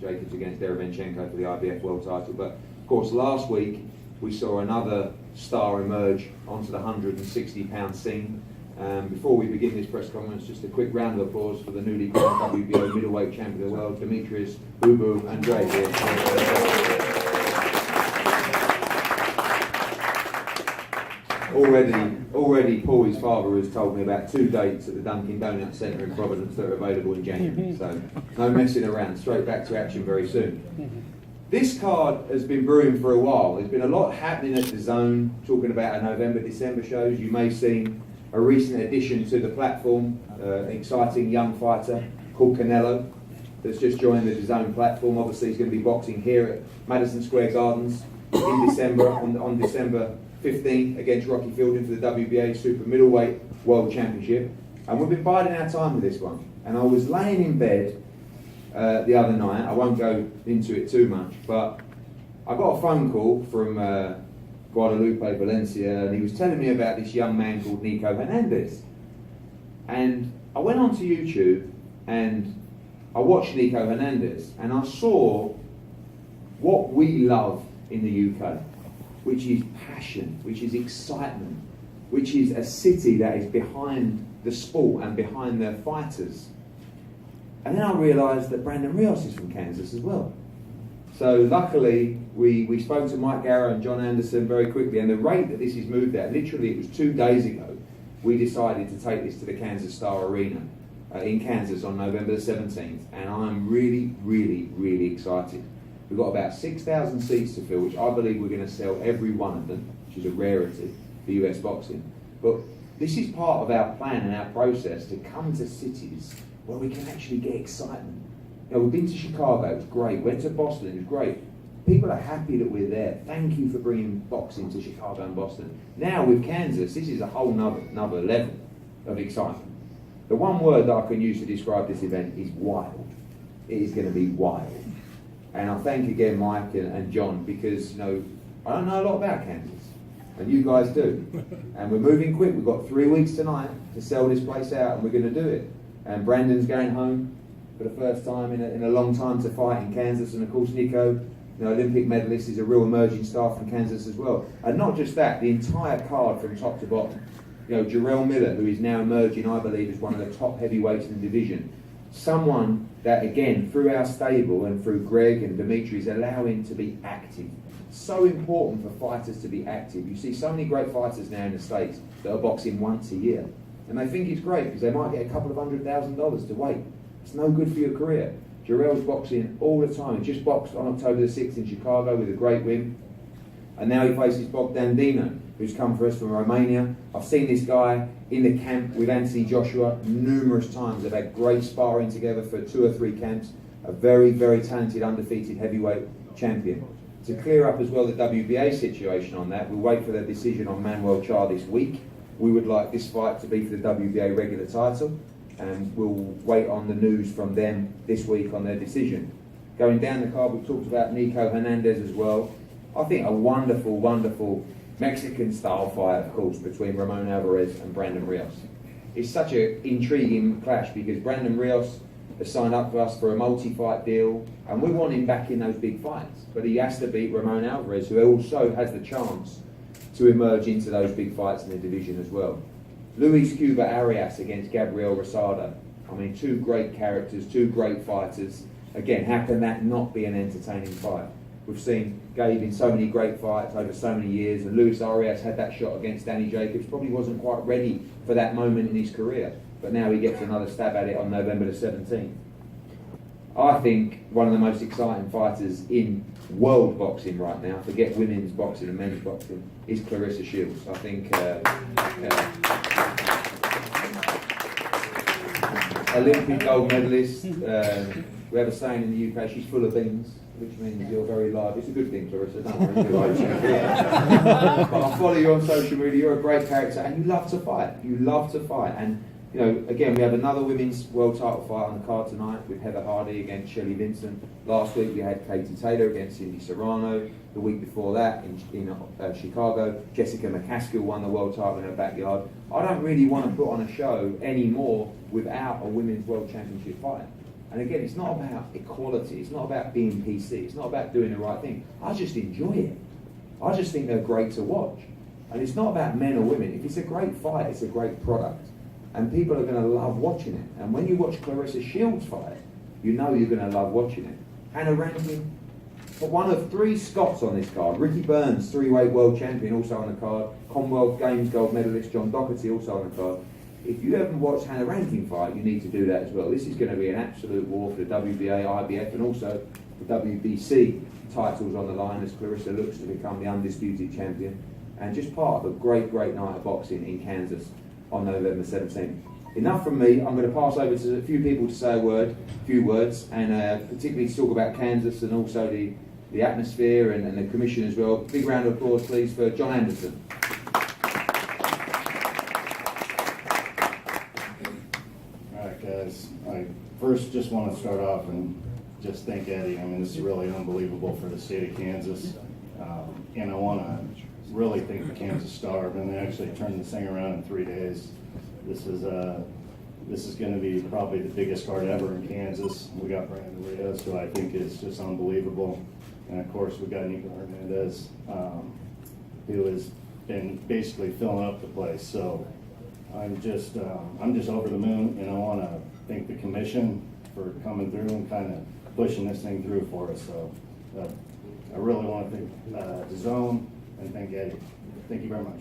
Jacobs against Derevyanchenko for the IBF world title. But of course, last week we saw another star emerge onto the 160-pound scene. Before we begin this press conference, just a quick round of applause for the newly crowned WBO middleweight champion of the world, Demetrius "Boo Andre." Already, Paul, his father, has told me about 2 dates at the Dunkin' Donuts Centre in Providence that are available in January. So no messing around, straight back to action very soon. This card has been brewing for a while. There's been a lot happening at Dazn, talking about our November, December shows. You may have seen a recent addition to the platform, an exciting young fighter called Canelo that's just joined the Dazn platform. Obviously, he's going to be boxing here at Madison Square Gardens in December, on December 15th against Rocky Fielding for the WBA Super Middleweight World Championship. And we've been biding our time with this one. And I was laying in bed the other night. I won't go into it too much, but I got a phone call from Guadalupe, Valencia, and he was telling me about this young man called Nico Hernandez. And I went onto YouTube and I watched Nico Hernandez, and I saw what we love in the UK, which is passion, which is excitement, which is a city that is behind the sport and behind their fighters. And then I realised that Brandon Rios is from Kansas as well. So luckily, we spoke to Mike Garrow and John Anderson very quickly, and the rate that this is moved at, literally it was 2 days ago, we decided to take this to the Kansas Star Arena in Kansas on November the 17th, and I'm really excited. We've got about 6,000 seats to fill, which I believe we're going to sell every one of them, which is a rarity for US boxing. But this is part of our plan and our process to come to cities where we can actually get excitement. You know, we've been to Chicago, it was great. Went to Boston, it was great. People are happy that we're there. Thank you for bringing boxing to Chicago and Boston. Now with Kansas, this is a whole nother level of excitement. The one word that I can use to describe this event is wild. It is going to be wild. And I thank again Mike and John, because, you know, I don't know a lot about Kansas, and you guys do. And we're moving quick. We've got 3 weeks tonight to sell this place out, and we're going to do it. And Brandon's going home for the first time in a long time to fight in Kansas. And of course, Nico, you know, Olympic medalist, is a real emerging star from Kansas as well. And not just that, the entire card from top to bottom. You know, Jarrell Miller, who is now emerging, I believe, as one of the top heavyweights in the division. Someone that, again, through our stable and through Greg and Dimitri, is allowing to be active. So important for fighters to be active. You see so many great fighters now in the States that are boxing once a year. And they think it's great because they might get a couple of $100,000 to wait. It's no good for your career. Jarrell's boxing all the time. He just boxed on October the 6th in Chicago with a great win. And now he faces Bogdan Dino, who's come for us from Romania. I've seen this guy in the camp with Anthony Joshua numerous times. They've had great sparring together for 2 or 3 camps. A very talented, undefeated heavyweight champion. To clear up as well the WBA situation on that, we'll wait for their decision on Manuel Char this week. We would like this fight to be for the WBA regular title, and we'll wait on the news from them this week on their decision. Going down the card, we've talked about Nico Hernandez as well. I think a wonderful Mexican-style fight, of course, between Ramon Alvarez and Brandon Rios. It's such an intriguing clash because Brandon Rios has signed up for us for a multi-fight deal, and we want him back in those big fights. But he has to beat Ramon Alvarez, who also has the chance to emerge into those big fights in the division as well. Luis Cuba Arias against Gabriel Rosado. I mean, 2 great characters, 2 great fighters. Again, how can that not be an entertaining fight? We've seen Gabe in so many great fights over so many years, and Luis Arias had that shot against Danny Jacobs, probably wasn't quite ready for that moment in his career, but now he gets another stab at it on November the 17th. I think one of the most exciting fighters in world boxing right now, forget women's boxing and men's boxing, is Clarissa Shields. I think Olympic gold medalist. We have a saying in the UK, she's full of beans, which means you're very live. It's a good thing, Clarissa, don't worry. But I follow you on social media. You're a great character, and you love to fight. And you know, again, we have another women's world title fight on the card tonight with Heather Hardy against Shelley Vincent. Last week we had Katie Taylor against Cindy Serrano. The week before that in Chicago, Jessica McCaskill won the world title in her backyard. I don't really want to put on a show anymore without a women's world championship fight. And again, it's not about equality, it's not about being PC, it's not about doing the right thing. I just enjoy it. I just think they're great to watch. And it's not about men or women. If it's a great fight, it's a great product. And people are going to love watching it. And when you watch Clarissa Shields fight, you know you're going to love watching it. Hannah Rankin, but one of 3 Scots on this card. Ricky Burns, 3-weight world champion, also on the card. Commonwealth Games gold medalist John Docherty, also on the card. If you haven't watched Hannah Rankin fight, you need to do that as well. This is going to be an absolute war for the WBA, IBF, and also the WBC titles on the line as Clarissa looks to become the undisputed champion. And just part of a great, great night of boxing in Kansas on November 17th. Enough from me. I'm going to pass over to a few people to say a few words, and particularly to talk about Kansas and also the atmosphere and the commission as well. Big round of applause, please, for John Anderson. All right, guys. I first just want to start off and just thank Eddie. I mean, this is really unbelievable for the state of Kansas. And I want to really thank the Kansas Star. And they actually turned this thing around in 3 days. This is going to be probably the biggest card ever in Kansas. We got Brandon Reyes, who I think is just unbelievable. And of course, we got Nico Hernandez, who has been basically filling up the place. So I'm just over the moon, and I want to thank the commission for coming through and kind of pushing this thing through for us. So I really want to thank Dazn and thank Eddie. Thank you very much.